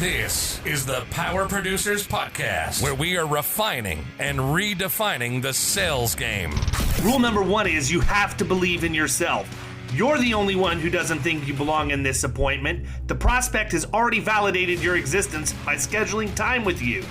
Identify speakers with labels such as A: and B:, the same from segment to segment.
A: This is the Power Producers Podcast, where we are refining and redefining the sales game.
B: Rule number one is you have to believe in yourself. You're the only one who doesn't think you belong in this appointment. The prospect has already validated your existence by scheduling time with you.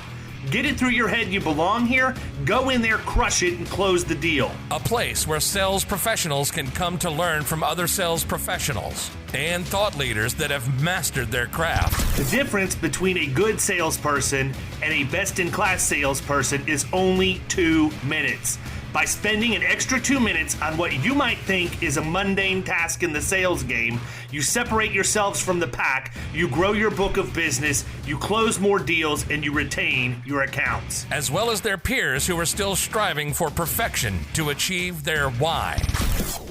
B: Get it through your head you belong here, go in there, crush it, and close the deal.
A: A place where sales professionals can come to learn from other sales professionals and thought leaders that have mastered their craft.
B: The difference between a good salesperson and a best-in-class salesperson is only 2 minutes. By spending an extra 2 minutes on what you might think is a mundane task in the sales game, you separate yourselves from the pack, you grow your book of business, you close more deals, and you retain your accounts.
A: As well as their peers who are still striving for perfection to achieve their why.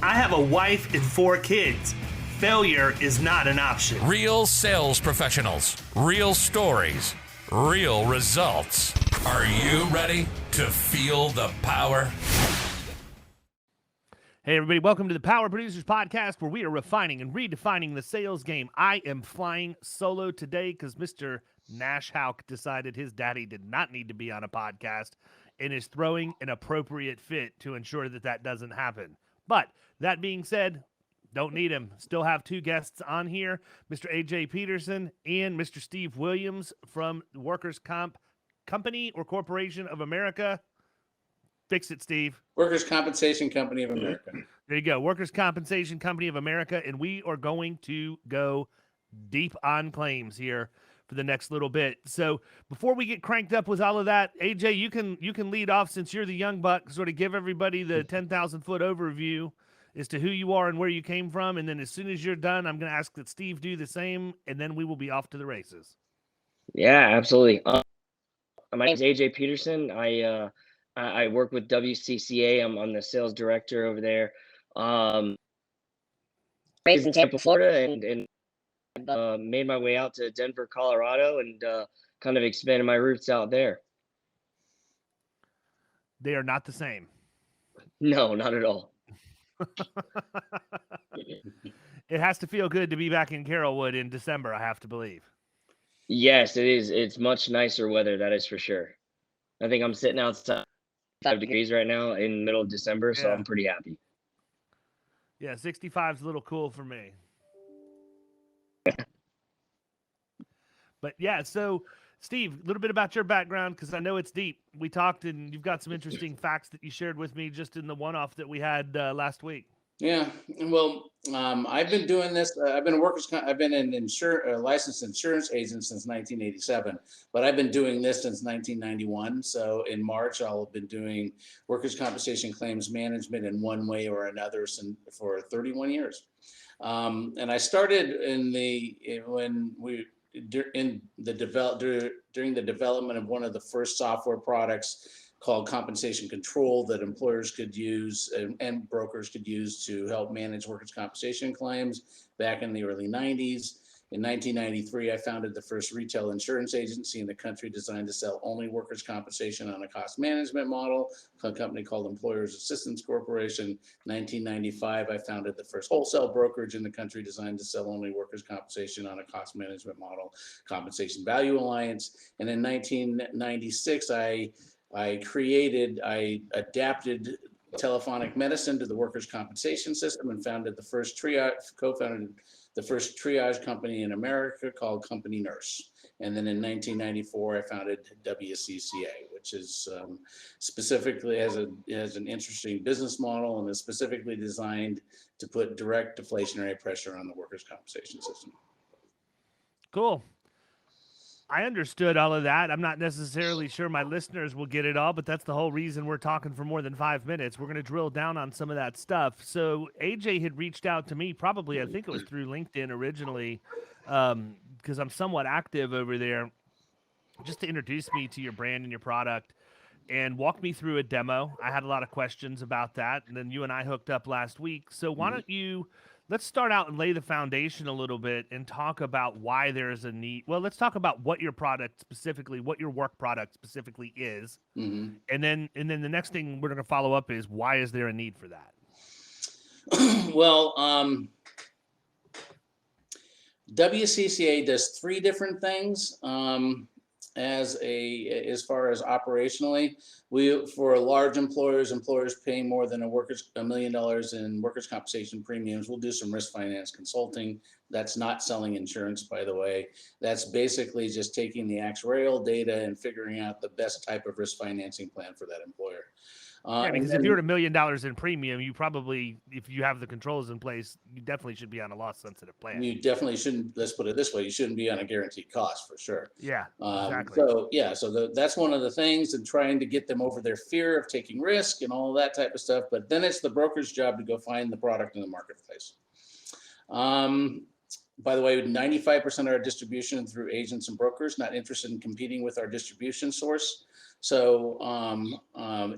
B: I have a wife and 4 kids. Failure is not an option.
A: Real sales professionals, real stories, real results. Are you ready to feel the power?
C: Hey, everybody. Welcome to the Power Producers Podcast, where we are refining and redefining the sales game. I am flying solo today because Mr. Nash Houck decided his daddy did not need to be on a podcast and is throwing an appropriate fit to ensure that that doesn't happen. But that being said, don't need him. Still have 2 guests on here, Mr. AJ Peterson and Mr. Steve Williams from Workers' Comp Company or Corporation of America. Fix it, Steve.
D: Workers' Compensation Company of America.
C: There you go. Workers' Compensation Company of America. And we are going to go deep on claims here for the next little bit. So before we get cranked up with all of that, AJ, you can lead off since you're the young buck, sort of give everybody the 10,000 foot overview as to who you are and where you came from. And then as soon as you're done, I'm going to ask that Steve do the same, and then we will be off to the races.
E: Yeah, absolutely. My name is AJ Peterson. I work with WCCA. I'm the sales director over there. Based in Tampa, Florida, and made my way out to Denver, Colorado, and kind of expanded my roots out there.
C: They are not the same.
E: No, not at all.
C: It has to feel good to be back in Carrollwood in December, I have to believe.
E: Yes, it is. It's much nicer weather, that is for sure. I think I'm sitting outside 5 degrees right now in the middle of December, so I'm pretty happy.
C: Yeah, 65 is a little cool for me. But yeah, so Steve, a little bit about your background, because I know it's deep. We talked, and you've got some interesting facts that you shared with me just in the one-off that we had last week.
D: Yeah, well, I've been doing this. I've been an licensed insurance agent since 1987, but I've been doing this since 1991. So in March, I'll have been doing workers' compensation claims management in one way or another for 31 years. And I started during the development of one of the first software products called compensation control that employers could use and brokers could use to help manage workers' compensation claims back in the early 90s. In 1993, I founded the first retail insurance agency in the country designed to sell only workers' compensation on a cost management model, a company called Employers Assistance Corporation. 1995, I founded the first wholesale brokerage in the country designed to sell only workers' compensation on a cost management model, Compensation Value Alliance. And in 1996, I adapted telephonic medicine to the workers' compensation system and co-founded the first triage company in America called Company Nurse. And then in 1994, I founded WCCA, which is specifically has an interesting business model and is specifically designed to put direct deflationary pressure on the workers' compensation system.
C: Cool. I understood all of that. I'm not necessarily sure my listeners will get it all, but that's the whole reason we're talking for more than 5 minutes. We're going to drill down on some of that stuff. So AJ had reached out to me probably, I think it was through LinkedIn originally, because I'm somewhat active over there, just to introduce me to your brand and your product and walk me through a demo. I had a lot of questions about that, and then you and I hooked up last week. So why don't you... Let's start out and lay the foundation a little bit and talk about why there is a need. Well, let's talk about what your product specifically, what your work product specifically is. Mm-hmm. And then the next thing we're going to follow up is why is there a need for that?
D: Well, WCCA does three different things. As far as operationally, for large employers paying more than $1 million in workers' compensation premiums, we'll do some risk finance consulting. That's not selling insurance, by the way. That's basically just taking the actuarial data and figuring out the best type of risk financing plan for that employer.
C: Yeah, because if you're at $1 million in premium, you probably, if you have the controls in place, you definitely should be on a loss-sensitive plan.
D: You definitely shouldn't. Let's put it this way: you shouldn't be on a guaranteed cost for sure.
C: Yeah, exactly.
D: So that's one of the things, and trying to get them over their fear of taking risk and all that type of stuff. But then it's the broker's job to go find the product in the marketplace. By the way, 95% of our distribution through agents and brokers, not interested in competing with our distribution source. So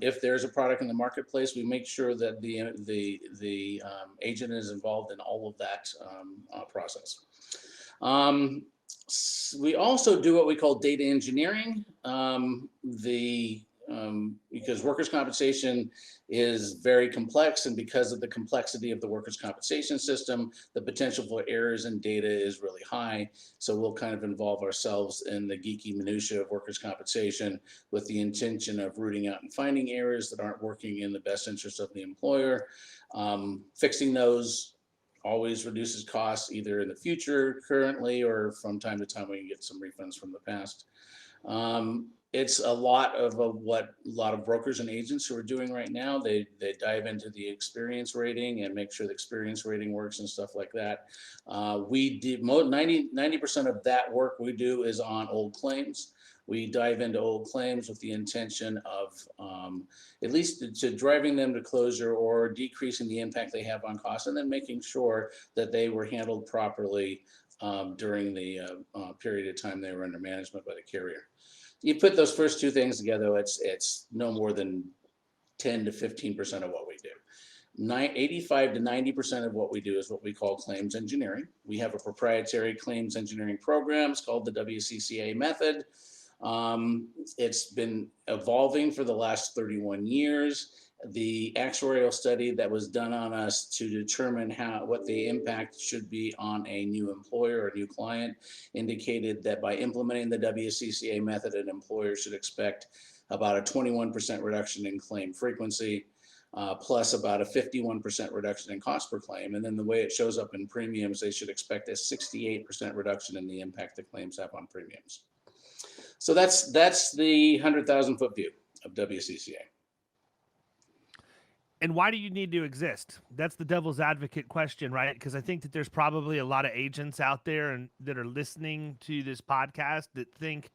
D: if there's a product in the marketplace, we make sure that the agent is involved in all of that process. We also do what we call data engineering. Because workers' compensation is very complex, and because of the complexity of the workers' compensation system, the potential for errors in data is really high. So we'll kind of involve ourselves in the geeky minutia of workers' compensation with the intention of rooting out and finding errors that aren't working in the best interest of the employer. Fixing those always reduces costs, either in the future, currently, or from time to time we can get some refunds from the past. It's a lot of what a lot of brokers and agents who are doing right now. They dive into the experience rating and make sure the experience rating works and stuff like that. We did 90% of that work we do is on old claims. We dive into old claims with the intention of at least to driving them to closure or decreasing the impact they have on costs, and then making sure that they were handled properly during the period of time they were under management by the carrier. You put those first two things together, it's no more than 10 to 15% of what we do. 85 to 90% of what we do is what we call claims engineering. We have a proprietary claims engineering program. It's called the WCCA method. It's been evolving for the last 31 years. The actuarial study that was done on us to determine what the impact should be on a new employer or a new client indicated that by implementing the WCCA method, an employer should expect about a 21% reduction in claim frequency, plus about a 51% reduction in cost per claim. And then the way it shows up in premiums, they should expect a 68% reduction in the impact the claims have on premiums. So that's the 100,000 foot view of WCCA.
C: And why do you need to exist? That's the devil's advocate question, right? Because I think that there's probably a lot of agents out there and that are listening to this podcast that think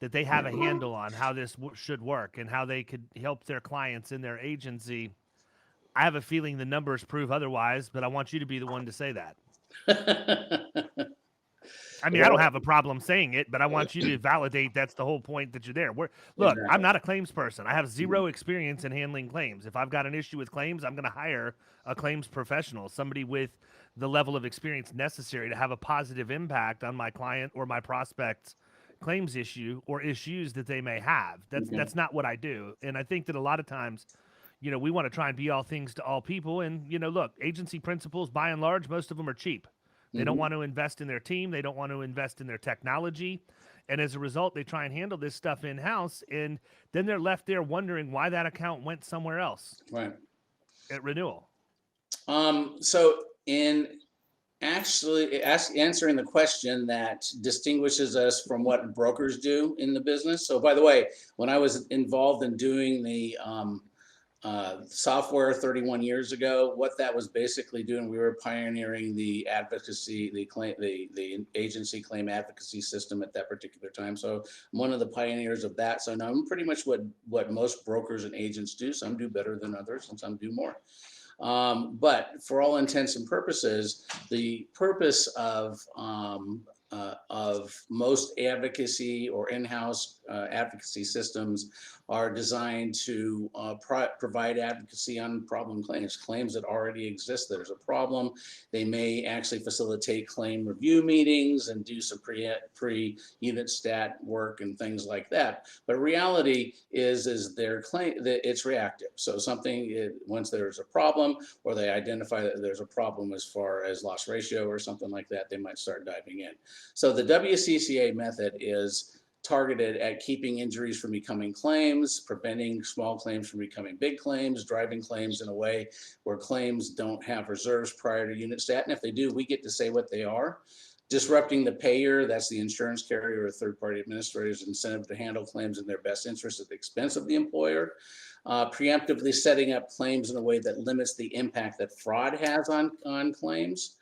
C: that they have a handle on how this should work and how they could help their clients in their agency. I have a feeling the numbers prove otherwise, but I want you to be the one to say that. I mean, I don't have a problem saying it, but I want you to validate that's the whole point that you're there. Look, exactly. I'm not a claims person. I have zero experience in handling claims. If I've got an issue with claims, I'm going to hire a claims professional, somebody with the level of experience necessary to have a positive impact on my client or my prospect's claims issue or issues that they may have. That's not what I do. And I think that a lot of times, you know, we want to try and be all things to all people. And, you know, look, agency principals, by and large, most of them are cheap. They don't want to invest in their team. They don't want to invest in their technology. And as a result, they try and handle this stuff in-house. And then they're left there wondering why that account went somewhere else.
D: Right.
C: At renewal.
D: So in actually answering the question that distinguishes us from what brokers do in the business. So by the way, when I was involved in doing the software 31 years ago, what that was basically doing, we were pioneering the advocacy, the agency claim advocacy system at that particular time. So I'm one of the pioneers of that. So now I'm pretty much what most brokers and agents do. Some do better than others and some do more. But for all intents and purposes, the purpose of most advocacy or in-house advocacy systems are designed to provide advocacy on problem claims that already exist. There's a problem. They may actually facilitate claim review meetings and do some pre-unit stat work and things like that. But reality is their claim that it's reactive. So once there's a problem, or they identify that there's a problem as far as loss ratio or something like that, they might start diving in. So the WCCA method is targeted at keeping injuries from becoming claims, preventing small claims from becoming big claims, driving claims in a way where claims don't have reserves prior to unit stat. And if they do, we get to say what they are. Disrupting the payer, that's the insurance carrier or third-party administrator's incentive to handle claims in their best interest at the expense of the employer. Preemptively setting up claims in a way that limits the impact that fraud has on claims.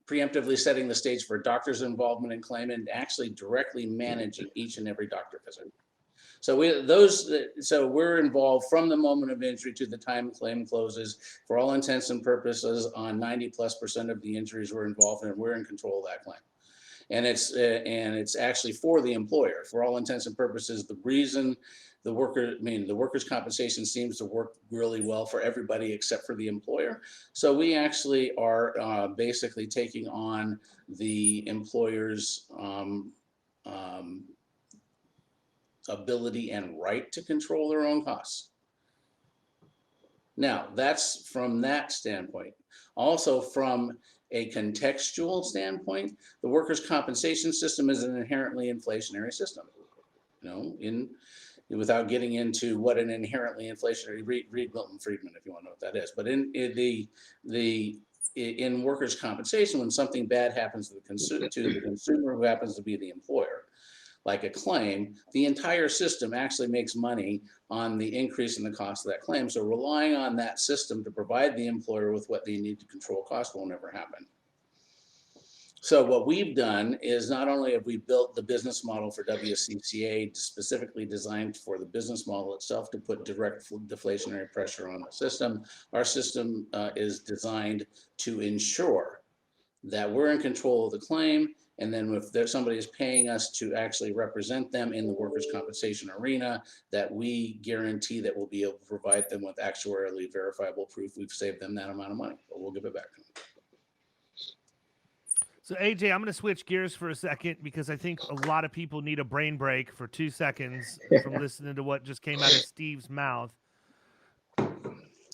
D: Preemptively setting the stage for doctors' involvement in claim and actually directly managing each and every doctor visit. So we're involved from the moment of injury to the time claim closes. For all intents and purposes, on 90+% of the injuries we're involved in, we're in control of that claim. And it's actually for the employer. For all intents and purposes, the reason the workers' compensation seems to work really well for everybody except for the employer. So we actually are basically taking on the employer's ability and right to control their own costs. Now, that's from that standpoint. Also, from a contextual standpoint, the workers' compensation system is an inherently inflationary system. Without getting into what an inherently inflationary, read Milton Friedman if you want to know what that is. But in workers' compensation, when something bad happens to the consumer who happens to be the employer, like a claim, the entire system actually makes money on the increase in the cost of that claim. So relying on that system to provide the employer with what they need to control cost will never happen. So what we've done is not only have we built the business model for WCCA specifically designed for the business model itself to put direct deflationary pressure on the system, our system is designed to ensure that we're in control of the claim. And then if somebody is paying us to actually represent them in the workers' compensation arena, that we guarantee that we'll be able to provide them with actuarially verifiable proof we've saved them that amount of money, but we'll give it back to them.
C: So AJ, I'm going to switch gears for a second because I think a lot of people need a brain break for 2 seconds from listening to what just came out of Steve's mouth.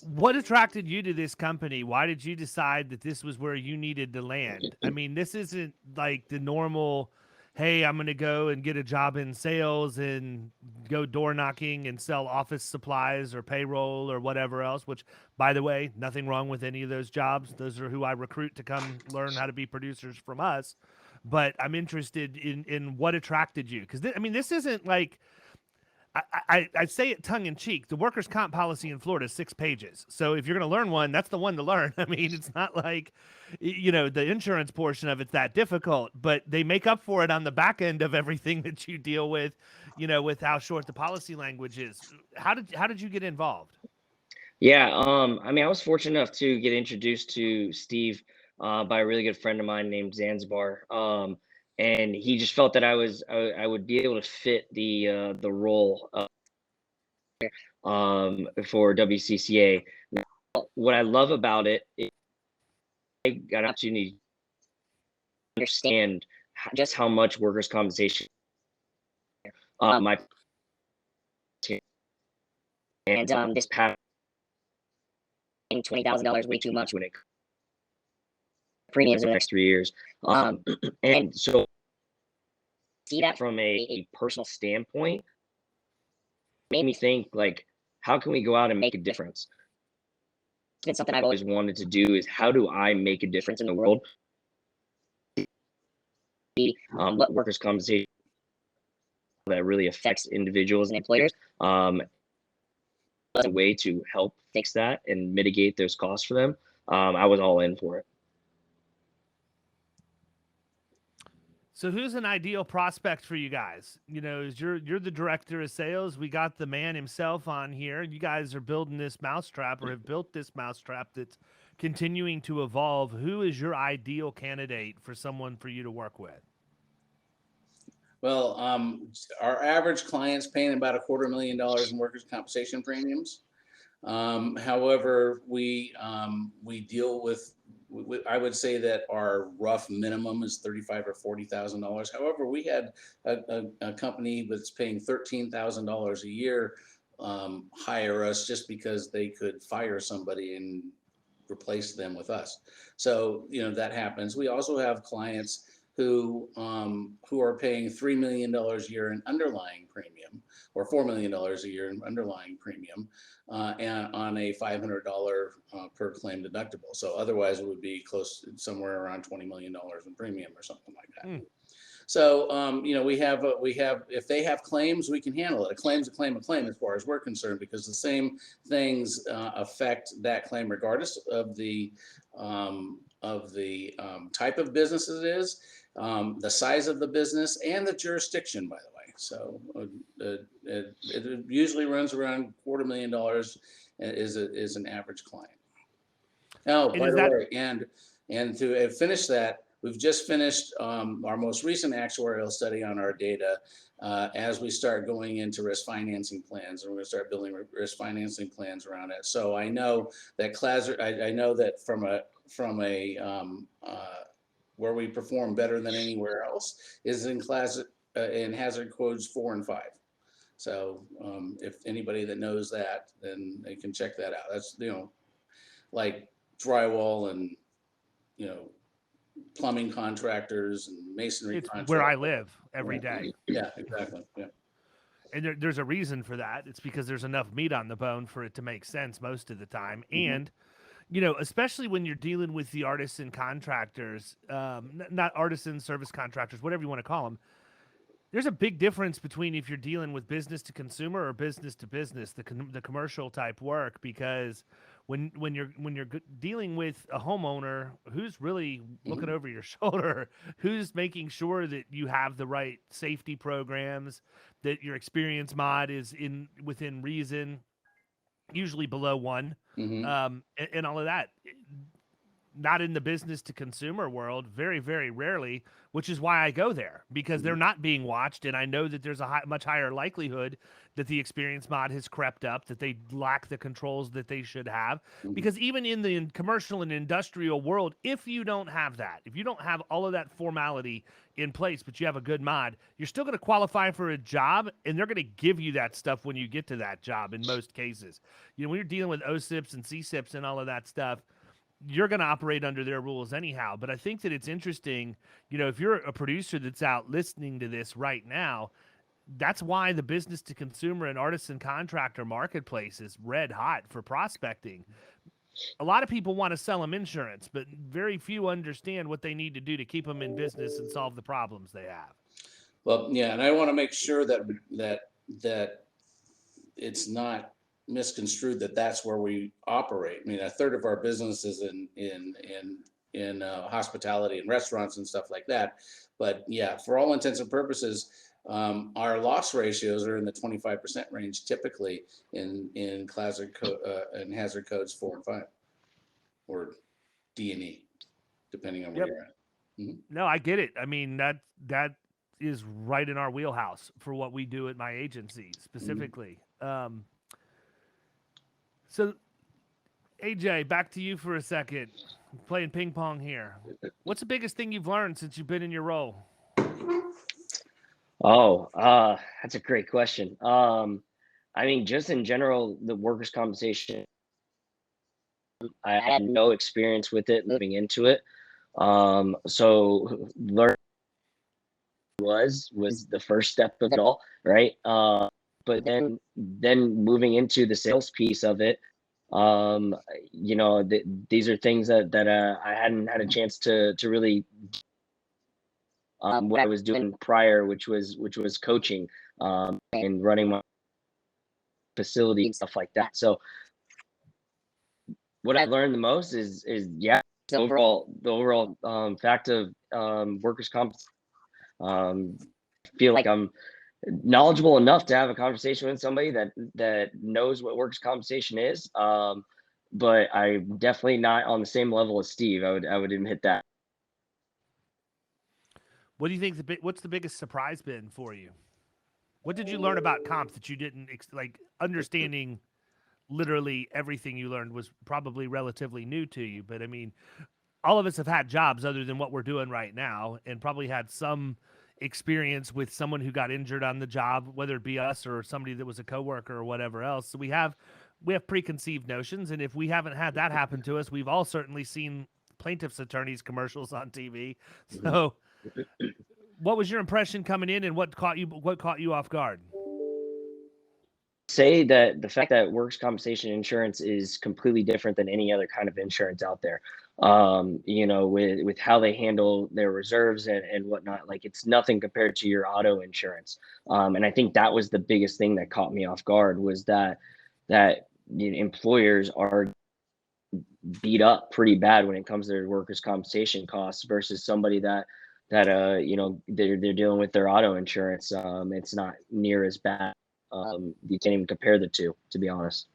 C: What attracted you to this company? Why did you decide that this was where you needed to land? I mean, this isn't like the normal, hey, I'm going to go and get a job in sales and go door knocking and sell office supplies or payroll or whatever else, which, by the way, nothing wrong with any of those jobs. Those are who I recruit to come learn how to be producers from us. But I'm interested in what attracted you. Because, this isn't like, I say it tongue in cheek. The workers' comp policy in Florida is 6 pages. So if you're going to learn one, that's the one to learn. I mean, it's not like, the insurance portion of it's that difficult, but they make up for it on the back end of everything that you deal with, with how short the policy language is. How did you get involved?
E: Yeah. I was fortunate enough to get introduced to Steve by a really good friend of mine named Zanzibar. And he just felt that I would be able to fit the role for WCCA. Now, what I love about it is I got an opportunity to understand just how much workers' compensation my and this past $20,000 way too much when it premiums in the next 3 years. And so see that from a personal standpoint made me think, like, how can we go out and make a difference? It's been something I've always wanted to do, is how do I make a difference in the world? What workers' compensation that really affects individuals and employers as a way to help fix that and mitigate those costs for them. I was all in for it.
C: So who's an ideal prospect for you guys? Is you're the director of sales. We got the man himself on here. You guys are building this mousetrap, or have built this mousetrap that's continuing to evolve, who is your ideal candidate for someone for you to work with?
D: Well, our average client's paying about $250,000 in workers' compensation premiums. However, we deal with, I would say that our rough minimum is $35,000 or $40,000. However, we had a company that's paying $13,000 a year hire us just because they could fire somebody and replace them with us. So, that happens. We also have clients who are paying $3 million a year in underlying premium, or $4 million a year in underlying premium, and on a $500 per claim deductible. So otherwise it would be close to somewhere around $20 million in premium or something like that. So, we have, if they have claims, we can handle it. A claim's a claim as far as we're concerned, because the same things affect that claim regardless of the type of business it is, the size of the business, and the jurisdiction, by the way. So it usually runs around $250,000 is an average client. Oh, by the way, and to finish that, we've just finished our most recent actuarial study on our data as we start going into risk financing plans, and we're going to start building risk financing plans around it. So I know that I know that from a where we perform better than anywhere else is in hazard codes 4 and 5. So if anybody that knows that, then they can check that out. That's, like drywall and, plumbing contractors and masonry contractors.
C: Where I live every day.
D: Yeah, exactly. Yeah.
C: And there's a reason for that. It's because there's enough meat on the bone for it to make sense most of the time. And, especially when you're dealing with the artisan contractors, not artisan service contractors, whatever you want to call them, there's a big difference between if you're dealing with business to consumer or business to business, the commercial type work, because when you're dealing with a homeowner who's really looking over your shoulder, who's making sure that you have the right safety programs, that your experience mod is within reason, usually below 1, and all of that. Not in the business to consumer world, very, very rarely, which is why I go there, because they're not being watched. And I know that there's a much higher likelihood that the experience mod has crept up, that they lack the controls that they should have. Because even in the commercial and industrial world, if you don't have that, if you don't have all of that formality in place, but you have a good mod, you're still going to qualify for a job, and they're going to give you that stuff when you get to that job in most cases. When you're dealing with OSIPs and CSIPs and all of that stuff, you're going to operate under their rules anyhow. But I think that it's interesting, if you're a producer that's out listening to this right now, that's why the business to consumer and artisan contractor marketplace is red hot for prospecting. A lot of people want to sell them insurance, but very few understand what they need to do to keep them in business and solve the problems they have.
D: Well, yeah, and I want to make sure that it's not misconstrued that that's where we operate. I mean, a third of our business is in hospitality and restaurants and stuff like that. But yeah, for all intents and purposes, our loss ratios are in the 25% range typically in hazard codes 4 and 5, or D&E, depending on where you're at.
C: No, I get it. I mean, that is right in our wheelhouse for what we do at my agency specifically. So, AJ, back to you for a second. I'm playing ping pong here. What's the biggest thing you've learned since you've been in your role?
E: That's a great question. I mean, just in general, the workers' compensation, I had no experience with it moving into it. So learning was the first step of it all, right? But then moving into the sales piece of it, these are things that I hadn't had a chance to really what I was doing prior, which was coaching and running my facility and stuff like that. So what I learned the most is the overall fact of workers' comp. Feel like I'm knowledgeable enough to have a conversation with somebody that knows what workers' compensation is. but I'm definitely not on the same level as Steve. I would admit that.
C: What do you think what's the biggest surprise been for you? What did you learn about comp that you didn't like? Understanding literally everything you learned was probably relatively new to you, but I mean, all of us have had jobs other than what we're doing right now, and probably had some experience with someone who got injured on the job, whether it be us or somebody that was a coworker or whatever else. So we have preconceived notions, and if we haven't had that happen to us, we've all certainly seen plaintiffs' attorneys commercials on TV. So, what was your impression coming in, and what caught you off guard?
E: Say that the fact that workers' compensation insurance is completely different than any other kind of insurance out there. With how they handle their reserves and whatnot, like it's nothing compared to your auto insurance. And I think that was the biggest thing that caught me off guard, was that employers are beat up pretty bad when it comes to their workers' compensation costs versus somebody that they're dealing with their auto insurance. It's not near as bad. You can't even compare the two, to be honest.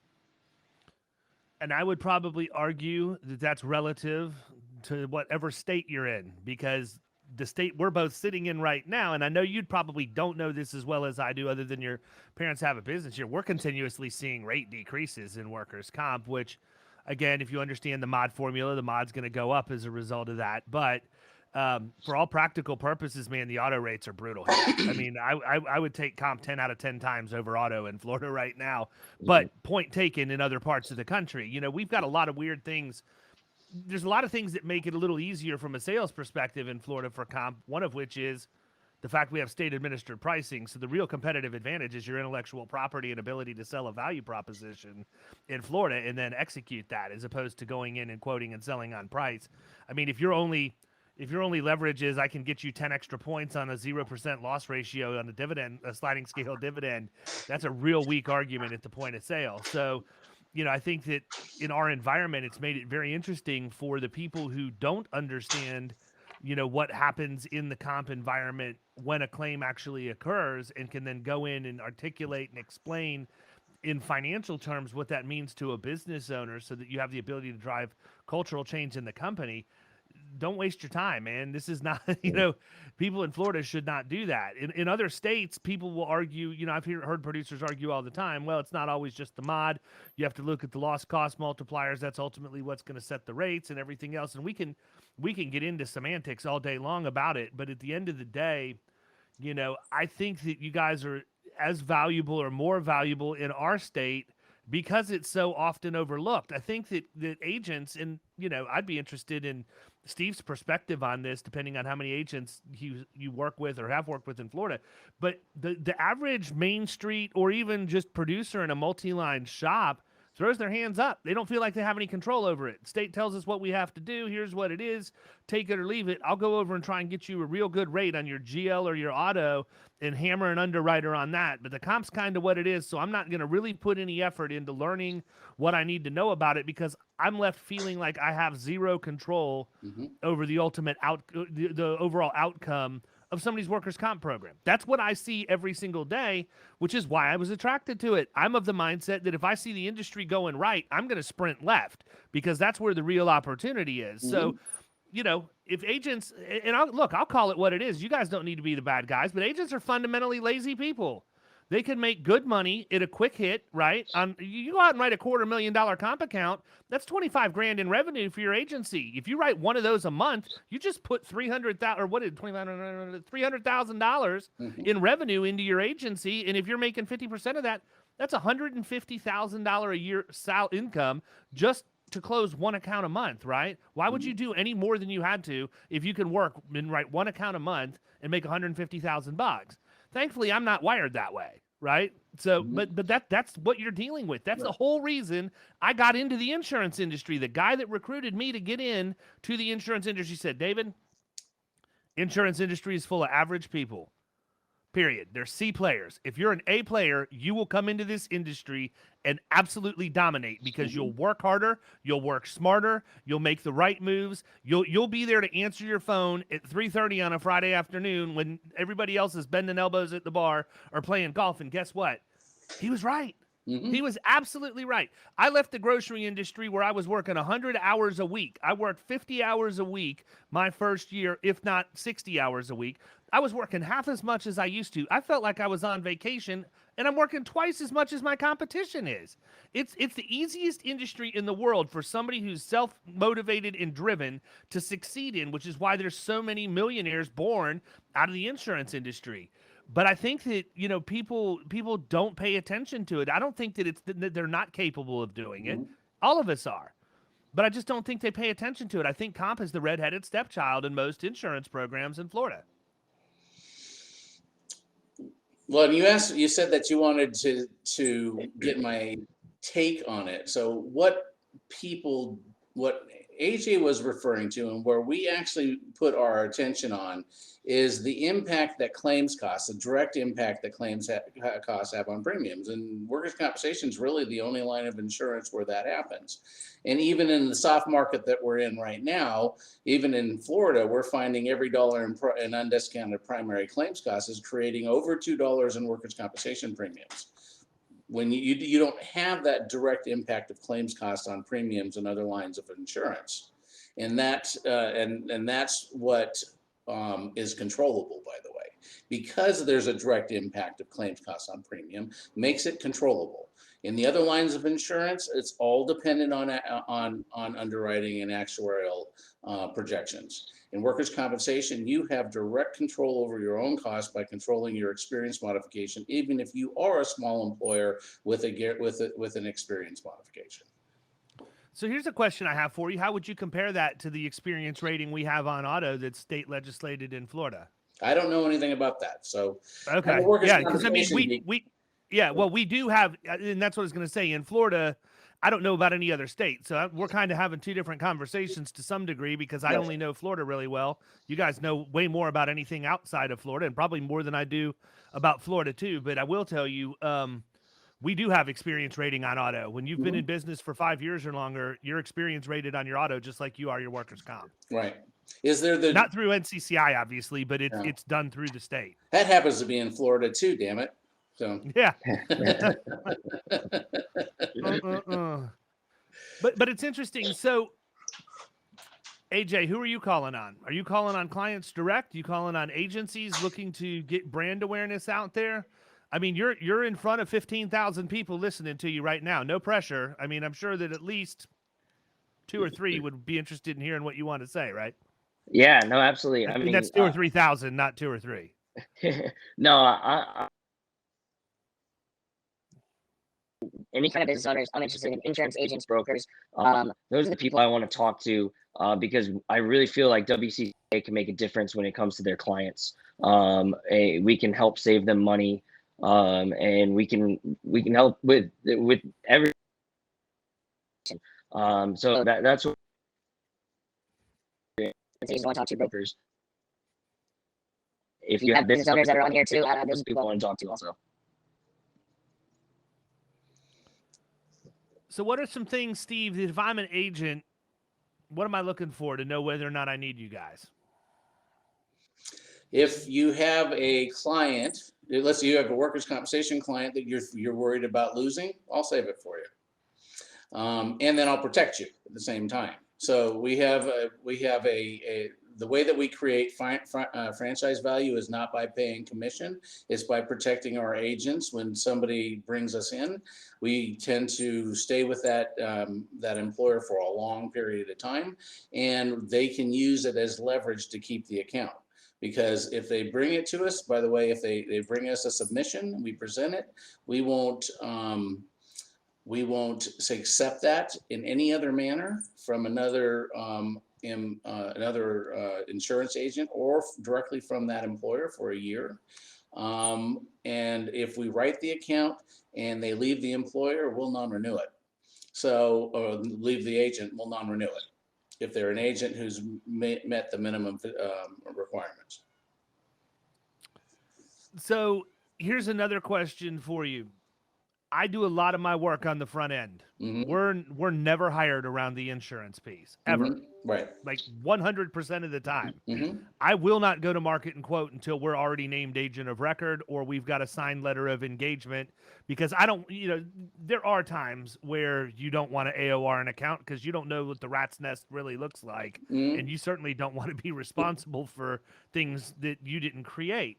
C: And I would probably argue that that's relative to whatever state you're in, because the state we're both sitting in right now, and I know you probably don't know this as well as I do, other than your parents have a business here, we're continuously seeing rate decreases in workers' comp, which, again, if you understand the mod formula, the mod's going to go up as a result of that. But for all practical purposes, man, the auto rates are brutal here. I mean, I would take comp 10 out of 10 times over auto in Florida right now. But point taken, in other parts of the country, we've got a lot of weird things. There's a lot of things that make it a little easier from a sales perspective in Florida for comp, one of which is the fact we have state administered pricing. So the real competitive advantage is your intellectual property and ability to sell a value proposition in Florida and then execute that, as opposed to going in and quoting and selling on price. I mean, if your only leverage is I can get you 10 extra points on a 0% loss ratio on a sliding scale dividend, that's a real weak argument at the point of sale. So, I think that in our environment, it's made it very interesting for the people who don't understand, what happens in the comp environment when a claim actually occurs, and can then go in and articulate and explain in financial terms what that means to a business owner, so that you have the ability to drive cultural change in the company. Don't waste your time, man. This is not, people in Florida should not do that. In other states, people will argue, I've heard producers argue all the time, well, it's not always just the mod. You have to look at the loss cost multipliers. That's ultimately what's going to set the rates and everything else. And we can get into semantics all day long about it. But at the end of the day, I think that you guys are as valuable or more valuable in our state because it's so often overlooked. I think that agents, and I'd be interested in Steve's perspective on this, depending on how many agents you work with or have worked with in Florida. But the average Main Street or even just producer in a multi-line shop throws their hands up. They don't feel like they have any control over it. State tells us what we have to do. Here's what it is. Take it or leave it. I'll go over and try and get you a real good rate on your GL or your auto and hammer an underwriter on that. But the comp's kind of what it is, so I'm not going to really put any effort into learning what I need to know about it, because I'm left feeling like I have zero control over the ultimate the overall outcome of somebody's workers' comp program. That's what I see every single day, which is why I was attracted to it. I'm of the mindset that if I see the industry going right, I'm going to sprint left, because that's where the real opportunity is. So, if agents, and I'll call it what it is. You guys don't need to be the bad guys, but agents are fundamentally lazy people. They can make good money at a quick hit, right? You go out and write a $250,000 comp account. That's $25,000 in revenue for your agency. If you write one of those a month, you just put $300,000 in revenue into your agency. And if you're making 50% of that, that's $150,000 a year income just to close one account a month, right? Why would you do any more than you had to if you can work and write one account a month and make $150,000? Thankfully, I'm not wired that way, right? So, but that's what you're dealing with. That's the whole reason I got into the insurance industry. The guy that recruited me to get in to the insurance industry said, David, insurance industry is full of average people. Period. They're C players. If you're an A player, you will come into this industry and absolutely dominate, because you'll work harder, you'll work smarter, you'll make the right moves, you'll be there to answer your phone at 3:30 on a Friday afternoon when everybody else is bending elbows at the bar or playing golf. And guess what? He was right.
D: Mhm.
C: He was absolutely right. I left the grocery industry where I was working 100 hours a week. I worked 50 hours a week my first year, if not 60 hours a week. I was working half as much as I used to. I felt like I was on vacation, and I'm working twice as much as my competition is. It's the easiest industry in the world for somebody who's self-motivated and driven to succeed in, which is why there's so many millionaires born out of the insurance industry. But I think that, you know, people don't pay attention to it. I don't think that that they're not capable of doing it.
D: Mhm.
C: All of us are. But I just don't think they pay attention to it. I think comp is the redheaded stepchild in most insurance programs in Florida.
D: Well, and you said that you wanted to get my take on it. So what AJ was referring to, and where we actually put our attention on, is the impact that claims costs, the direct impact that costs have on premiums. And workers' compensation is really the only line of insurance where that happens. And even in the soft market that we're in right now, even in Florida, we're finding every dollar in undiscounted primary claims costs is creating over $2 in workers' compensation premiums. When you don't have that direct impact of claims costs on premiums and other lines of insurance, and that's what is controllable, by the way, because there's a direct impact of claims costs on premium, makes it controllable. In the other lines of insurance, it's all dependent on underwriting and actuarial projections. In workers' compensation, you have direct control over your own costs by controlling your experience modification, even if you are a small employer with an experience modification.
C: So here's a question I have for you. How would you compare that to the experience rating we have on auto that's state legislated in Florida?
D: I don't know anything about that. So,
C: Okay. Yeah, because I mean, we do have, and that's what I was going to say. In Florida, I don't know about any other state. So we're kind of having two different conversations to some degree because I only know Florida really well. You guys know way more about anything outside of Florida and probably more than I do about Florida too. But I will tell you, we do have experience rating on auto. When you've been in business for 5 years or longer, you're experience rated on your auto just like you are your workers' comp.
D: Right. Is there
C: not through NCCI, obviously, but it's done through the state.
D: That happens to be in Florida too, damn it. So
C: yeah. But it's interesting. So AJ, who are you calling on? Are you calling on clients direct? Are you calling on agencies looking to get brand awareness out there? I mean, you're in front of 15,000 people listening to you right now. No pressure. I mean, I'm sure that at least 2 or 3 would be interested in hearing what you want to say, right?
E: Yeah, no, absolutely. I mean,
C: that's 2 or 3,000, not 2 or 3.
E: No, I any kind of business owners, I'm interested in insurance agents, brokers. Those are the people I want to talk to because I really feel like WCCA can make a difference when it comes to their clients. We can help save them money, and we can help with every. So that's what I want to talk to brokers. If you have business owners that are on here too, those are people I want to talk to also.
C: So what are some things, Steve, that if I'm an agent, what am I looking for to know whether or not I need you guys?
D: If you have a client, let's say you have a workers' compensation client that you're worried about losing, I'll save it for you. And then I'll protect you at the same time. So we have the way that we create franchise value is not by paying commission. It's by protecting our agents. When somebody brings us in, we tend to stay with that employer for a long period of time, and they can use it as leverage to keep the account. Because if they bring it to us, by the way, if they bring us a submission, we present it, we won't accept that in any other manner from another insurance agent or directly from that employer for a year. And if we write the account and they leave the employer, we'll non-renew it. So, or leave the agent, we'll non-renew it if they're an agent who's met the minimum requirements.
C: So here's another question for you. I do a lot of my work on the front end. We're never hired around the insurance piece ever.
D: Right.
C: Like 100% of the time.
D: Mm-hmm.
C: I will not go to market and quote until we're already named agent of record or we've got a signed letter of engagement, because I don't, there are times where you don't want to AOR an account because you don't know what the rat's nest really looks like. And you certainly don't want to be responsible for things that you didn't create.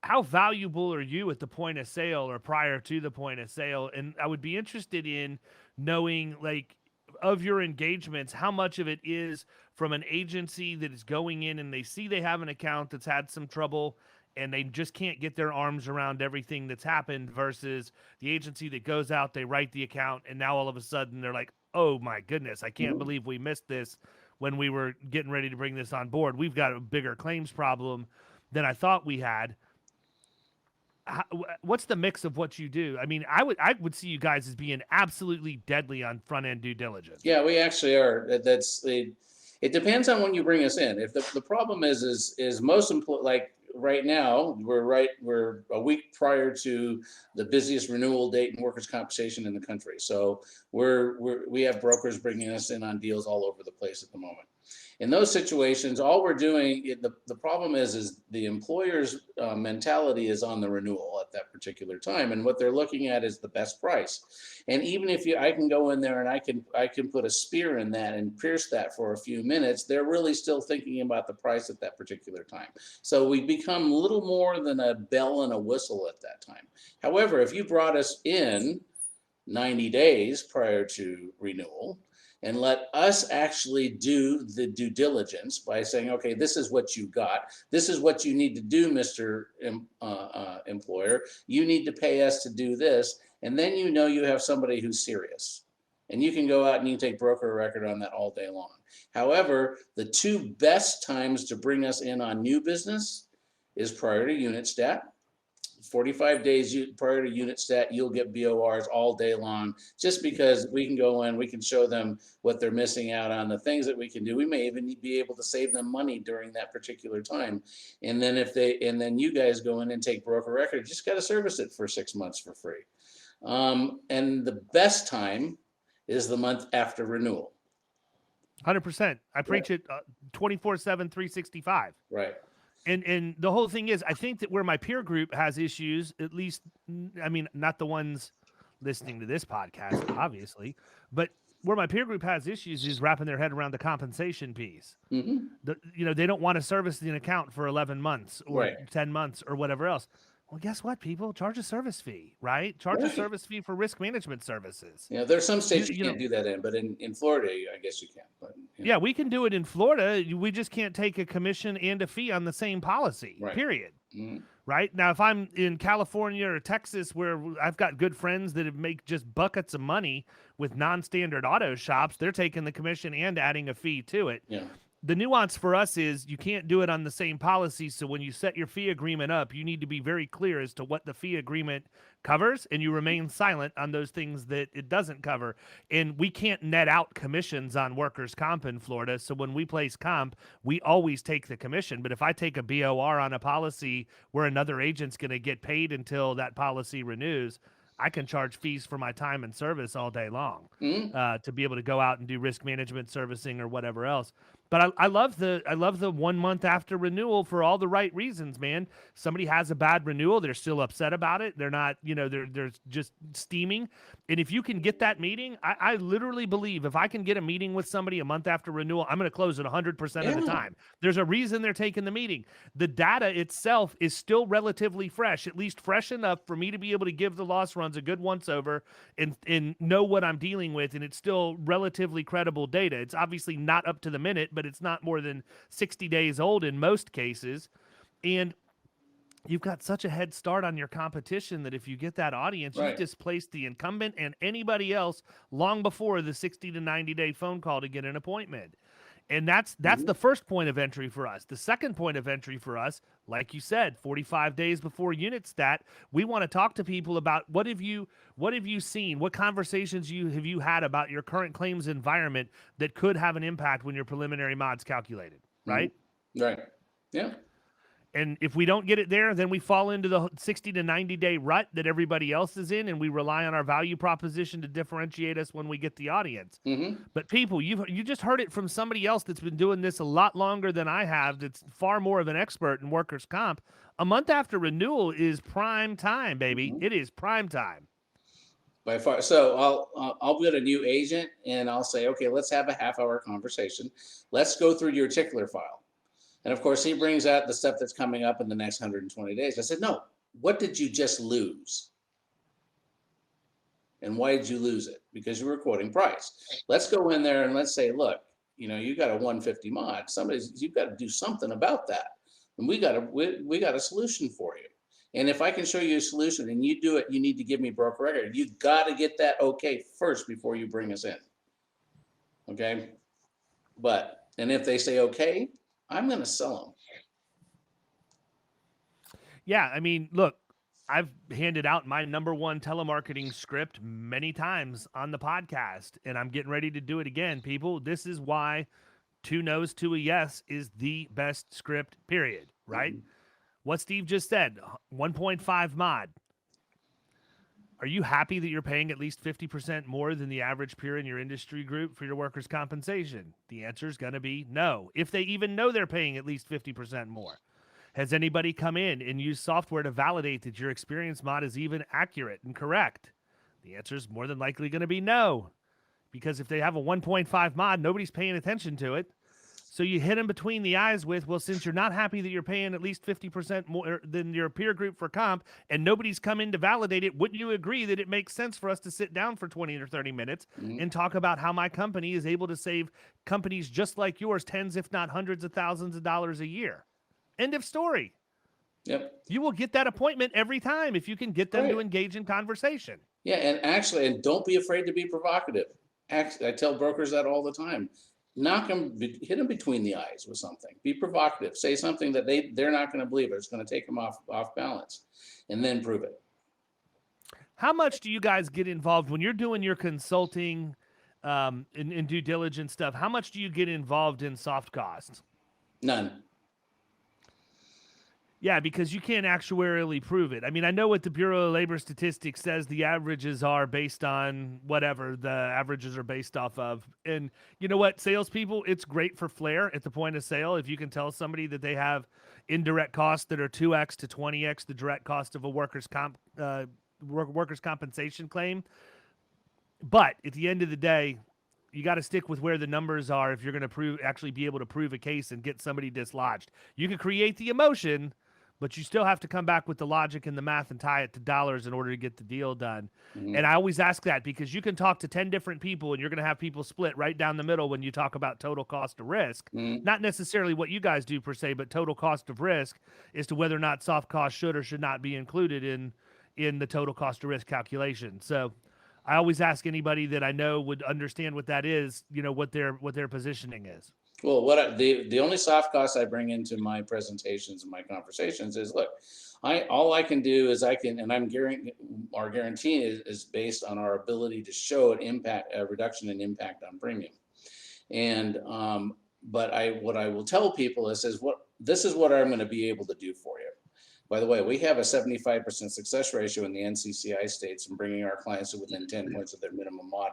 C: How valuable are you at the point of sale or prior to the point of sale? And I would be interested in knowing, like, of your engagements, how much of it is from an agency that is going in and they see they have an account that's had some trouble and they just can't get their arms around everything that's happened, versus the agency that goes out, they write the account, and now all of a sudden they're like, oh my goodness, I can't believe we missed this when we were getting ready to bring this on board. We've got a bigger claims problem than I thought we had. What's the mix of what you do? I mean, I would see you guys as being absolutely deadly on front end due diligence.
D: Yeah, we actually are. It depends on when you bring us in. If the problem is most like right now, we're a week prior to the busiest renewal date in workers' compensation in the country. So we have brokers bringing us in on deals all over the place at the moment. In those situations, all we're doing, the problem is the employer's mentality is on the renewal at that particular time, and what they're looking at is the best price. And even if I can go in there and I can put a spear in that and pierce that for a few minutes, they're really still thinking about the price at that particular time. So we become little more than a bell and a whistle at that time. However, if you brought us in 90 days prior to renewal, and let us actually do the due diligence by saying, okay, this is what you got. This is what you need to do, Mr. Employer. You need to pay us to do this. And then you have somebody who's serious. And you can go out and you can take broker record on that all day long. However, the two best times to bring us in on new business is prior to unit stat. 45 days prior to unit stat, you'll get BORs all day long, just because we can go in, we can show them what they're missing out on, the things that we can do. We may even be able to save them money during that particular time. And then then you guys go in and take broker record, just got to service it for 6 months for free. And the best time is the month after renewal.
C: 100%. I preach it 24/7, 365.
D: Right.
C: And the whole thing is, I think that where my peer group has issues, at least, I mean, not the ones listening to this podcast, obviously, but where my peer group has issues is wrapping their head around the compensation piece. They don't want to service an account for 11 months or 10 months or whatever else. Well, guess what, people? Charge a service fee, right? Charge a service fee for risk management services.
D: Yeah, there's some states you can't do that in, but in Florida, I guess you can. But,
C: yeah, we can do it in Florida. We just can't take a commission and a fee on the same policy, period. Right? Now, if I'm in California or Texas, where I've got good friends that make just buckets of money with non-standard auto shops, they're taking the commission and adding a fee to it.
D: Yeah.
C: The nuance for us is you can't do it on the same policy. So when you set your fee agreement up, you need to be very clear as to what the fee agreement covers, and you remain silent on those things that it doesn't cover. And we can't net out commissions on workers' comp in Florida. So when we place comp, we always take the commission. But if I take a BOR on a policy where another agent's going to get paid until that policy renews, I can charge fees for my time and service all day long to be able to go out and do risk management servicing or whatever else. But I love the 1 month after renewal for all the right reasons, man. Somebody has a bad renewal, they're still upset about it. They're not, they're just steaming. And if you can get that meeting, I literally believe if I can get a meeting with somebody a month after renewal, I'm going to close it 100% of the time. There's a reason they're taking the meeting. The data itself is still relatively fresh, at least fresh enough for me to be able to give the loss runs a good once over and know what I'm dealing with. And it's still relatively credible data. It's obviously not up to the minute, but it's not more than 60 days old in most cases. And you've got such a head start on your competition that if you get that audience, you've displaced the incumbent and anybody else long before the 60 to 90 day phone call to get an appointment. And that's the first point of entry for us. The second point of entry for us, like you said, 45 days before unit stat, we want to talk to people about what have you seen, what conversations have you had about your current claims environment that could have an impact when your preliminary mod's calculated, right?
D: Right. Yeah.
C: And if we don't get it there, then we fall into the 60 to 90-day rut that everybody else is in, and we rely on our value proposition to differentiate us when we get the audience.
D: Mm-hmm.
C: But people, you just heard it from somebody else that's been doing this a lot longer than I have, that's far more of an expert in workers' comp. A month after renewal is prime time, baby.
D: Mm-hmm.
C: It is prime time.
D: By far. So I'll get a new agent and I'll say, okay, let's have a half-hour conversation. Let's go through your tickler file. And of course, he brings out the stuff that's coming up in the next 120 days. I said, no, what did you just lose? And why did you lose it? Because you were quoting price. Let's go in there and let's say, look, you got a 150 mod. You've got to do something about that. And we got a solution for you. And if I can show you a solution and you do it, you need to give me broker record. You got to get that okay first before you bring us in. Okay. And if they say, okay, I'm going to sell them.
C: Yeah. I mean, look, I've handed out my #1 telemarketing script many times on the podcast, and I'm getting ready to do it again, people. This is why 2 no's to a yes is the best script, period. Right? Mm-hmm. What Steve just said, 1.5 mod. Are you happy that you're paying at least 50% more than the average peer in your industry group for your workers' compensation? The answer is going to be no, if they even know they're paying at least 50% more. Has anybody come in and used software to validate that your experience mod is even accurate and correct? The answer is more than likely going to be no, because if they have a 1.5 mod, nobody's paying attention to it. So you hit them between the eyes with, well, since you're not happy that you're paying at least 50% more than your peer group for comp and nobody's come in to validate it, wouldn't you agree that it makes sense for us to sit down for 20 or 30 minutes and talk about how my company is able to save companies just like yours tens, if not hundreds of thousands of dollars a year? End of story.
D: Yep.
C: You will get that appointment every time if you can get them to engage in conversation.
D: Yeah, and don't be afraid to be provocative. I tell brokers that all the time. Hit them between the eyes with something. Be provocative. Say something that they're not going to believe it. It's going to take them off balance, and then prove it.
C: How much do you guys get involved when you're doing your consulting and due diligence stuff? How much do you get involved in soft costs?
D: None.
C: Yeah, because you can't actuarially prove it. I mean, I know what the Bureau of Labor Statistics says the averages are based on whatever the averages are based off of. And you know what, salespeople, it's great for flair at the point of sale. If you can tell somebody that they have indirect costs that are 2x to 20x the direct cost of a workers' compensation claim. But at the end of the day, you got to stick with where the numbers are if you're going to actually be able to prove a case and get somebody dislodged. You can create the emotion, but you still have to come back with the logic and the math and tie it to dollars in order to get the deal done. Mm-hmm. And I always ask that because you can talk to 10 different people and you're going to have people split right down the middle when you talk about total cost of risk. Mm-hmm. Not necessarily what you guys do per se, but total cost of risk as to whether or not soft cost should or should not be included in the total cost of risk calculation. So I always ask anybody that I know would understand what that is, what their positioning is.
D: Well, the only soft costs I bring into my presentations and my conversations is, look, all I can do is our guarantee is based on our ability to show a reduction in impact on premium. And what I will tell people is this is what I'm going to be able to do for you. By the way, we have a 75% success ratio in the NCCI states in bringing our clients to within 10 points of their minimum mod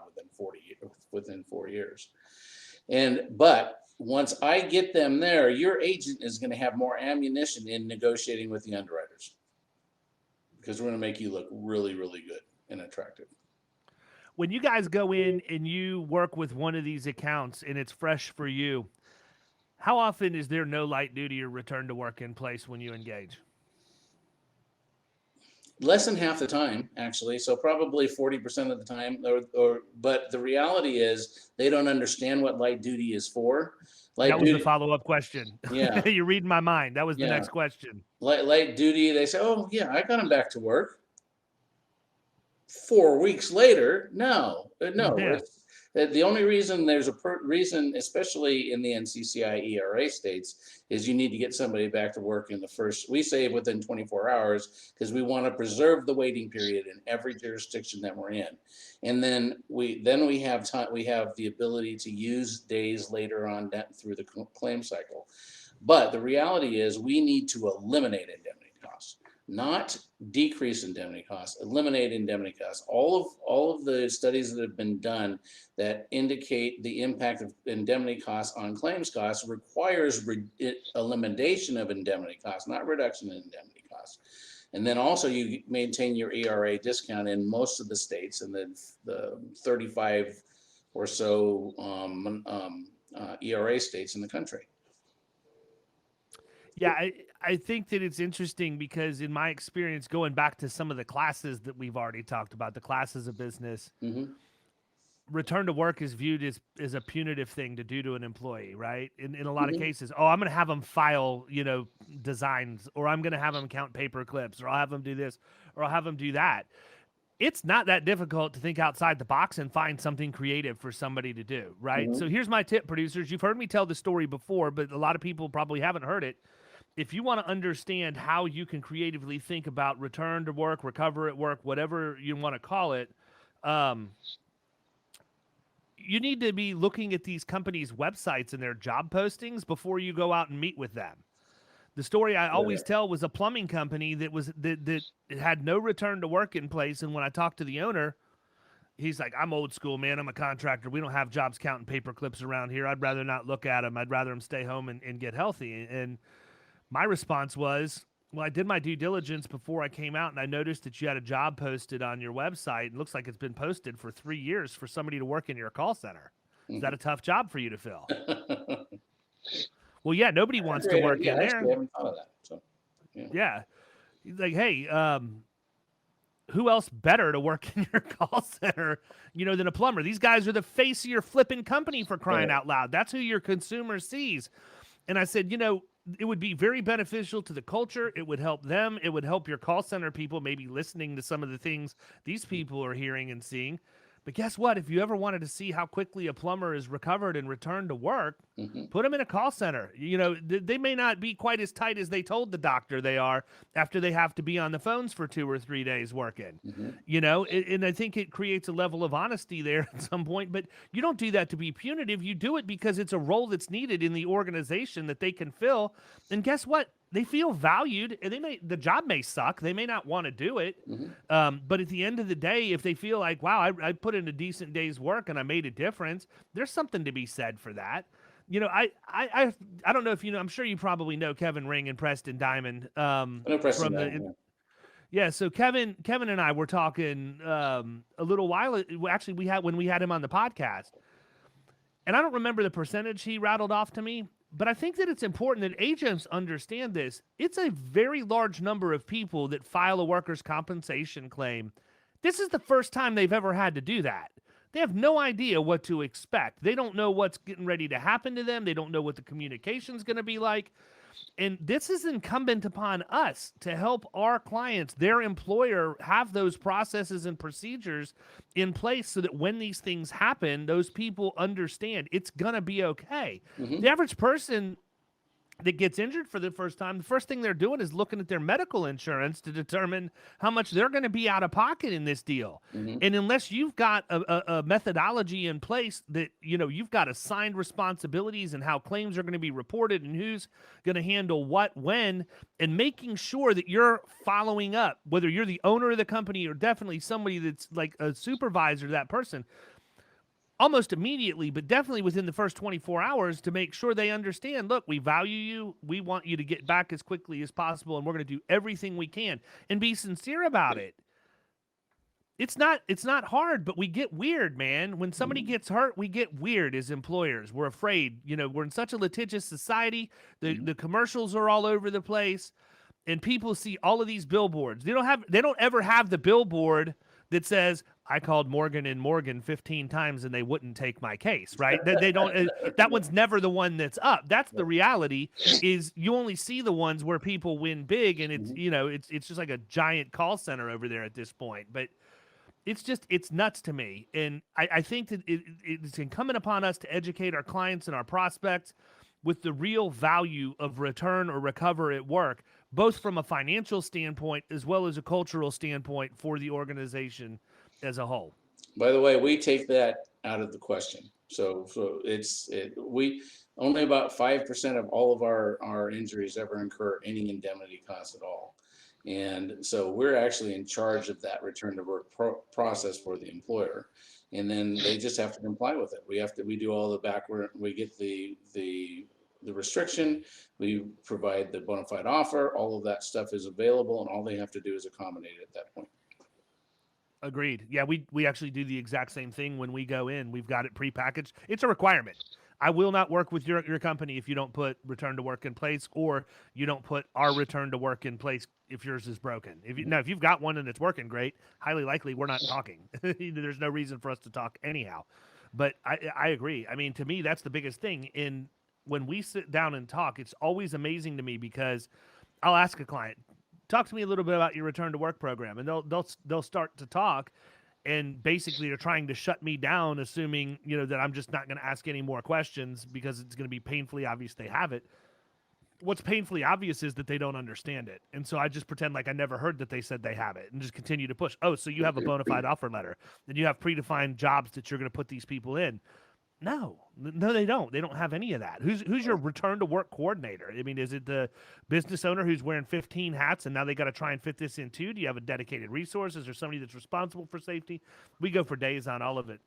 D: within 4 years. But once I get them there, your agent is going to have more ammunition in negotiating with the underwriters because we're going to make you look really, really good and attractive.
C: When you guys go in and you work with one of these accounts and it's fresh for you, how often is there no light duty or return to work in place when you engage?
D: Less than half the time, actually. So probably 40% of the time. But the reality is they don't understand what light duty is for.
C: That was the follow-up question.
D: Yeah.
C: You're reading my mind. That was the next question.
D: Light duty, they say, oh, yeah, I got him back to work. 4 weeks later, no. Yeah. The only reason there's reason, especially in the NCCI ERA states, is you need to get somebody back to work we say within 24 hours, because we want to preserve the waiting period in every jurisdiction that we're in. And then we have the ability to use days later on through the claim cycle. But the reality is we need to eliminate indemnity costs, not decrease indemnity costs, eliminate indemnity costs. All of the studies that have been done that indicate the impact of indemnity costs on claims costs requires elimination of indemnity costs, not reduction in indemnity costs. And then also you maintain your ERA discount in most of the states, and then the 35 or so ERA states in the country.
C: Yeah, I think that it's interesting because in my experience, going back to some of the classes that we've already talked about, the classes of business, return to work is viewed as a punitive thing to do to an employee, right? In a lot of cases, I'm going to have them file, designs, or I'm going to have them count paper clips, or I'll have them do this, or I'll have them do that. It's not that difficult to think outside the box and find something creative for somebody to do, right? So here's my tip, producers. You've heard me tell the story before, but a lot of people probably haven't heard it. If you want to understand how you can creatively think about return to work, recover at work, whatever you want to call it, you need to be looking at these companies' websites and their job postings before you go out and meet with them. The story I always tell was a plumbing company that had no return to work in place, and when I talked to the owner, he's like, "I'm old school, man. I'm a contractor. We don't have jobs counting paper clips around here. I'd rather not look at them. I'd rather them stay home and get healthy." And my response was, well, I did my due diligence before I came out, and I noticed that you had a job posted on your website. It looks like it's been posted for 3 years for somebody to work in your call center. Is that a tough job for you to fill? Well, yeah, nobody wants to work in there.
D: Actually, I haven't thought of that. So,
C: yeah. Like, hey, who else better to work in your call center, than a plumber? These guys are the face of your flipping company, for crying out loud. That's who your consumer sees. And I said, it would be very beneficial to the culture. It would help them. It would help your call center people maybe listening to some of the things these people are hearing and seeing. But guess what? If you ever wanted to see how quickly a plumber is recovered and returned to work, put them in a call center. They may not be quite as tight as they told the doctor they are after they have to be on the phones for 2 or 3 days working. And I think it creates a level of honesty there at some point. But you don't do that to be punitive. You do it because it's a role that's needed in the organization that they can fill. And guess what? They feel valued, and the job may suck. They may not want to do it. But at the end of the day, if they feel like, wow, I put in a decent day's work and I made a difference, there's something to be said for that. I don't know if I'm sure you probably know Kevin Ring and Preston Diamond.
D: I know Preston Diamond.
C: Yeah, so Kevin and I were talking a little while. Actually, when we had him on the podcast, and I don't remember the percentage he rattled off to me. But I think that it's important that agents understand this. It's a very large number of people that file a workers' compensation claim. This is the first time they've ever had to do that. They have no idea what to expect. They don't know what's getting ready to happen to them. They don't know what the communication's going to be like. And this is incumbent upon us to help our clients, their employer, have those processes and procedures in place so that when these things happen, those people understand it's going to be okay. The average person that gets injured for the first time, the first thing they're doing is looking at their medical insurance to determine how much they're going to be out of pocket in this deal. And unless you've got a methodology in place that, you've got assigned responsibilities and how claims are going to be reported and who's going to handle what, when, and making sure that you're following up, whether you're the owner of the company or definitely somebody that's like a supervisor to that person, almost immediately, but definitely within the first 24 hours to make sure they understand, look, we value you. We want you to get back as quickly as possible, and we're going to do everything we can and be sincere about it. It's not hard, but we get weird, man. When somebody gets hurt, we get weird as employers. We're afraid. We're in such a litigious society. The commercials are all over the place, and people see all of these billboards. They don't ever have the billboard that says, I called Morgan & Morgan 15 times and they wouldn't take my case, right? They don't. That one's never the one that's up. That's the reality. Is you only see the ones where people win big, and it's just like a giant call center over there at this point. But it's nuts to me, and I think that it's incumbent upon us to educate our clients and our prospects with the real value of return or recover at work, both from a financial standpoint as well as a cultural standpoint for the organization as a whole.
D: By the way, we take that out of the question. So Only about 5% of all of our injuries ever incur any indemnity costs at all. And so we're actually in charge of that return to work process for the employer. And then they just have to comply with it. We do all the backward, we get the restriction, we provide the bona fide offer, all of that stuff is available, and all they have to do is accommodate it at that point.
C: Agreed. Yeah, we actually do the exact same thing when we go in. We've got it prepackaged. It's a requirement. I will not work with your company if you don't put return to work in place, or you don't put our return to work in place if yours is broken. If you've got one and it's working great, highly likely we're not talking. There's no reason for us to talk anyhow. But I agree. I mean, to me, that's the biggest thing. When we sit down and talk, it's always amazing to me because I'll ask a client, talk to me a little bit about your return to work program, and they'll start to talk, and basically they're trying to shut me down, assuming that I'm just not going to ask any more questions because it's going to be painfully obvious they have it. What's painfully obvious is that they don't understand it, and so I just pretend like I never heard that they said they have it, and just continue to push. Oh, so you have a bona fide offer letter, then you have predefined jobs that you're going to put these people in. No, they don't. They don't have any of that. Who's your return to work coordinator? I mean, is it the business owner who's wearing 15 hats and now they got to try and fit this in too? Do you have a dedicated resource? Is there somebody that's responsible for safety? We go for days on all of it.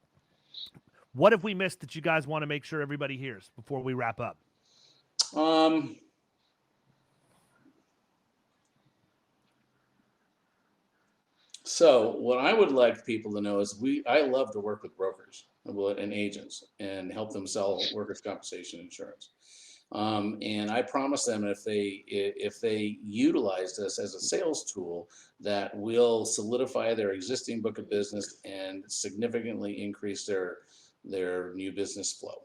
C: What have we missed that you guys want to make sure everybody hears before we wrap up?
D: So what I would like people to know is I love to work with brokers and agents and help them sell workers' compensation insurance. And I promise them if they utilize this as a sales tool, that will solidify their existing book of business and significantly increase their new business flow.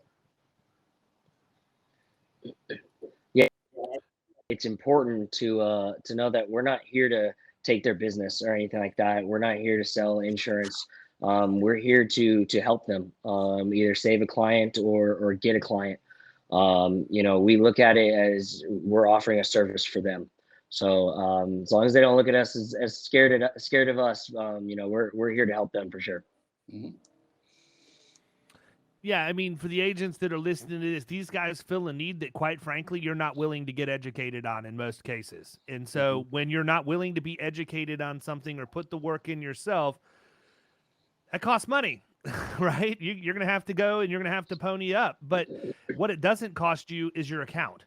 E: Yeah, it's important to know that we're not here to take their business or anything like that. We're not here to sell insurance. We're here to help them either save a client or get a client. We look at it as we're offering a service for them. So as long as they don't look at us as scared of us, we're here to help them for sure.
D: Mm-hmm.
C: Yeah, I mean, for the agents that are listening to this, these guys fill a need that, quite frankly, you're not willing to get educated on in most cases. And so when you're not willing to be educated on something or put the work in yourself, that costs money, right? You're going to have to go and you're going to have to pony up. But what it doesn't cost you is your account.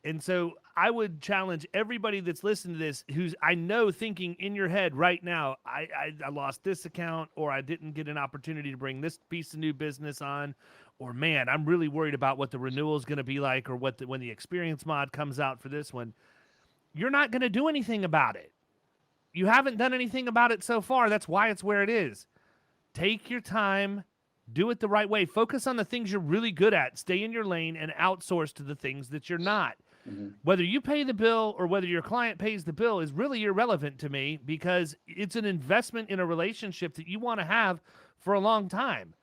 C: And so I would challenge everybody that's listening to this who's, I know, thinking in your head right now, I lost this account, or I didn't get an opportunity to bring this piece of new business on, or man, I'm really worried about what the renewal is going to be like, or when the experience mod comes out for this one. You're not going to do anything about it. You haven't done anything about it so far. That's why it's where it is. Take your time. Do it the right way. Focus on the things you're really good at. Stay in your lane and outsource to the things that you're not. Mm-hmm. Whether you pay the bill or whether your client pays the bill is really irrelevant to me, because it's an investment in a relationship that you want to have for a long time.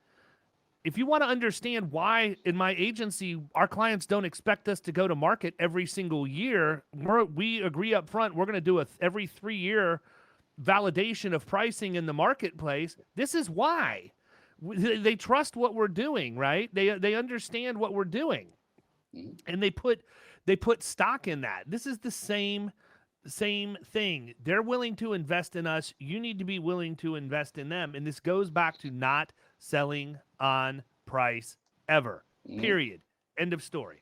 C: If you want to understand why in my agency our clients don't expect us to go to market every single year, we agree up front we're going to do every 3-year validation of pricing in the marketplace. This is why. They trust what we're doing, right? They understand what we're doing, and they put stock in that. This is the same thing. They're willing to invest in us. You need to be willing to invest in them, and this goes back to not selling on price ever. Period. End of story.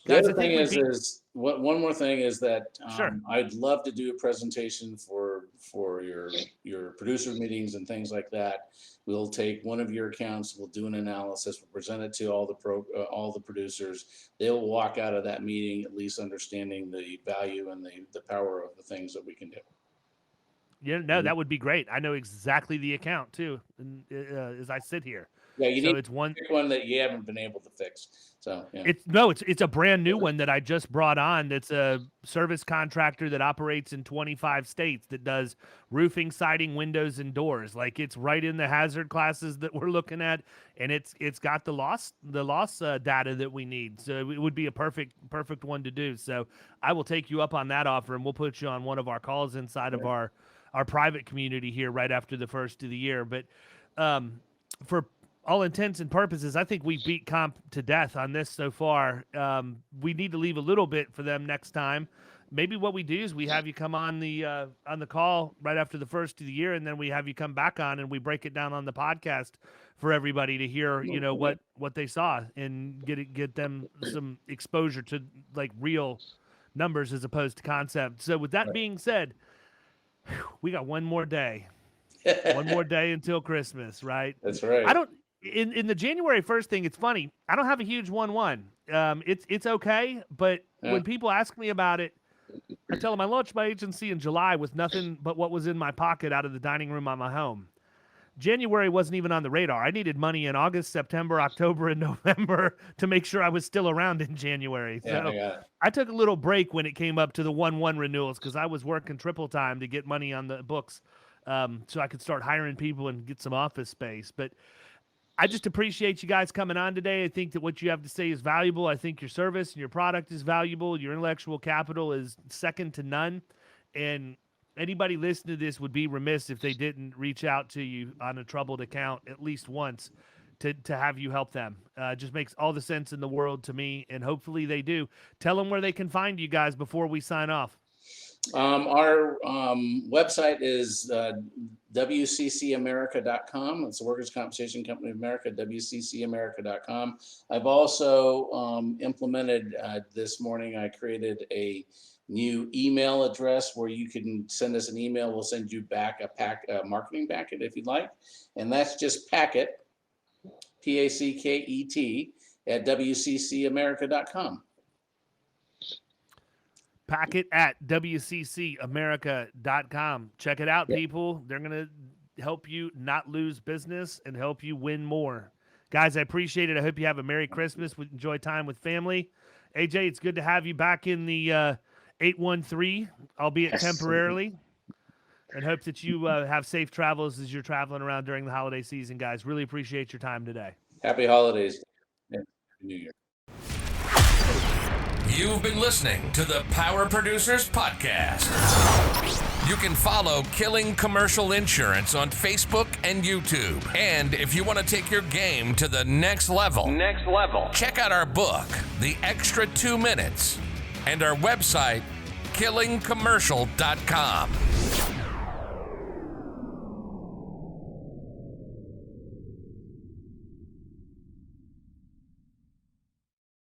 D: The other thing is one more thing is that
C: sure.
D: I'd love to do a presentation for your producer meetings and things like that. We'll take one of your accounts, we'll do an analysis, we'll present it to all the producers. They'll walk out of that meeting at least understanding the value and the power of the things that we can do.
C: Yeah, no, that would be great. I know exactly the account too, as I sit here.
D: Yeah, you need to pick one that you haven't been able to fix. So yeah.
C: It's a brand new one that I just brought on. That's a service contractor that operates in 25 states that does roofing, siding, windows, and doors. Like, it's right in the hazard classes that we're looking at, and it's got the loss data that we need. So it would be a perfect one to do. So I will take you up on that offer, and we'll put you on one of our calls inside of our private community here right after the first of the year. But for all intents and purposes, I think we beat comp to death on this so far. We need to leave a little bit for them next time. Maybe what we do is we have you come on the call right after the first of the year, and then we have you come back on and we break it down on the podcast for everybody to hear, what they saw and get them some exposure to like real numbers as opposed to concept. So with that being said, we got one more day. One more day until Christmas, right?
D: That's right.
C: I don't in the January 1st thing, it's funny. I don't have a huge 1-1. It's okay, but when people ask me about it, I tell them I launched my agency in July with nothing but what was in my pocket out of the dining room on my home. January wasn't even on the radar. I needed money in August, September, October, and November to make sure I was still around in January. So I took a little break when it came up to the 1-1 renewals because I was working triple time to get money on the books so I could start hiring people and get some office space. But I just appreciate you guys coming on today. I think that what you have to say is valuable. I think your service and your product is valuable. Your intellectual capital is second to none. And anybody listening to this would be remiss if they didn't reach out to you on a troubled account at least once to have you help them. Just makes all the sense in the world to me, and hopefully they do. Tell them where they can find you guys before we sign off.
D: Our website is WCCAmerica.com. It's the Workers' Compensation Company of America, WCCAmerica.com. I've also implemented this morning, I created a new email address where you can send us an email. We'll send you back a marketing packet if you'd like. And that's just packet, PACKET, at WCCAmerica.com.
C: Packet at WCCAmerica.com. Check it out, people. They're going to help you not lose business and help you win more. Guys, I appreciate it. I hope you have a Merry Christmas. Enjoy time with family. AJ, it's good to have you back in the 813, albeit temporarily. And hope that you have safe travels as you're traveling around during the holiday season, guys. Really appreciate your time today.
D: Happy holidays. Happy New Year.
A: You've been listening to the Power Producers Podcast. You can follow Killing Commercial Insurance on Facebook and YouTube. And if you want to take your game to the next level, check out our book, The Extra 2 Minutes, and our website, killingcommercial.com.